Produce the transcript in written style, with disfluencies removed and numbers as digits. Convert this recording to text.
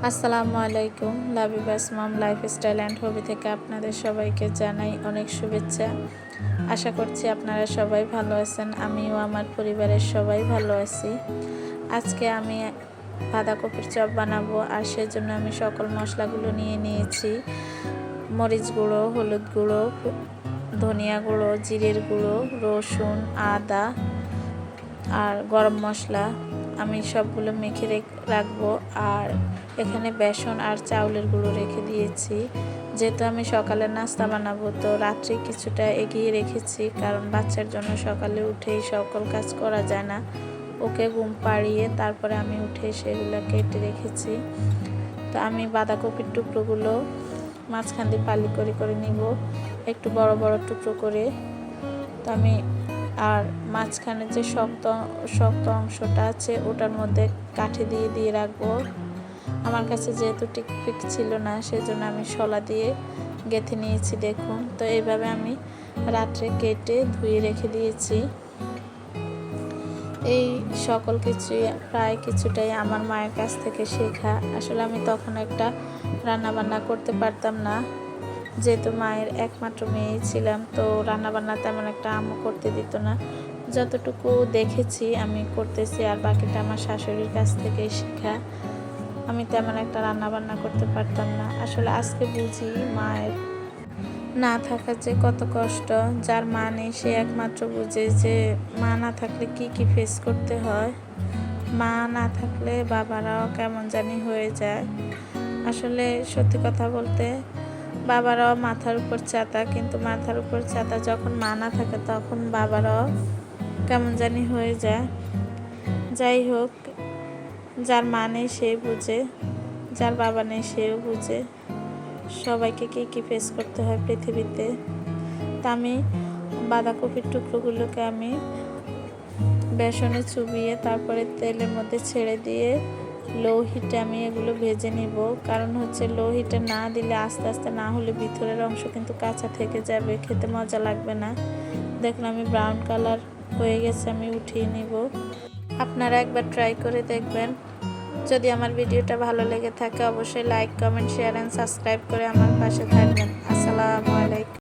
আসসালামু আলাইকুম। লাবিবাস মম lifestyle and হবি থেকে আপনাদের সবাইকে জানাই অনেক শুভেচ্ছা। আশা করছি আপনারা সবাই ভালো আছেন, আমিও আমার পরিবারের সবাই ভালো আছি। আজকে আমি বাঁধাকপির চপ বানাবো, আর সেজন্য আমি সকল মশলাগুলো নিয়ে নিয়েছি। মরিচ গুঁড়ো, হলুদ গুঁড়ো, ধনিয়া গুঁড়ো, জিরের গুঁড়ো, রসুন, আদা আর গরম মশলা আমি সবগুলো মেখে রাখবো। আর এখানে বেসন আর চাউলের গুঁড়ো রেখে দিয়েছি, যেহেতু আমি সকালে নাস্তা বানাবো তো রাত্রে কিছুটা এগিয়ে রেখেছি, কারণ বাচ্চার জন্য সকালে উঠেই সকল কাজ করা যায় না। ওকে ঘুম পাড়িয়ে তারপরে আমি উঠে সেগুলো কেটে রেখেছি। তো আমি বাঁধাকপির টুকরোগুলো মাঝখান দিয়ে পালি করে করে নিব, একটু বড় বড় টুকরো করে। তো আমি আর মাঝখানে যে শক্ত শক্ত অংশটা আছে ওটার মধ্যে কাঠি দিয়ে দিয়ে রাখবো। আমার কাছে যেহেতু টিকপিক ছিল না, সেজন্য আমি শলা দিয়ে গেঁথে নিয়েছি। দেখুন, তো এইভাবে আমি রাত্রে কেটে ধুয়ে রেখে দিয়েছি। এই সকল কিছু প্রায় কিছুটাই আমার মায়ের কাছ থেকে শেখা। আসলে আমি তখন একটা রান্নাবান্না করতে পারতাম না, যেহেতু মায়ের একমাত্র মেয়েই ছিলাম, তো রান্নাবান্না তেমন একটা আম্মু করতে দিত না। যতটুকু দেখেছি আমি করতেছি, আর বাকিটা আমার শাশুড়ির কাছ থেকেই শেখা। আমি তেমন একটা রান্নাবান্না করতে পারতাম না। আসলে আজকে বুঝি মায়ের না থাকার যে কত কষ্ট। যার মা নেই সে একমাত্র বুঝে যে মা না থাকলে কি কি ফেস করতে হয়। মা না থাকলে বাবারাও কেমন জানি হয়ে যায়। আসলে সত্যি কথা বলতে বাবারাও মাথার উপর ছাতা, কিন্তু মাথার উপর ছাতা যখন মা না থাকে তখন বাবারাও কেমন জানি হয়ে যায়। যাই হোক, যার মা নেই সে বুঝে, যার বাবা নেই সেও বুঝে সবাইকে কী কী ফেস করতে হয় পৃথিবীতে। তা আমি বাঁধাকপির টুকরোগুলোকে আমি বেসনে চুবিয়ে তারপরে তেলের মধ্যে ছেড়ে দিয়ে লো হিটে আমি এগুলো ভেজে নিব। কারণ হচ্ছে লো হিটে না দিলে আস্তে আস্তে না হলে ভিতরের অংশ কিন্তু কাঁচা থেকে যাবে, খেতে মজা লাগবে না। দেখুন আমি ব্রাউন কালার হয়ে গেছে, আমি উঠিয়ে নিব। আপনারা একবার ট্রাই করে দেখবেন। যদি আমার ভিডিওটা ভালো লেগে থাকে অবশ্যই like, comment, share and subscribe করে আমার পাশে থাকবেন। আসসালামু আলাইকুম।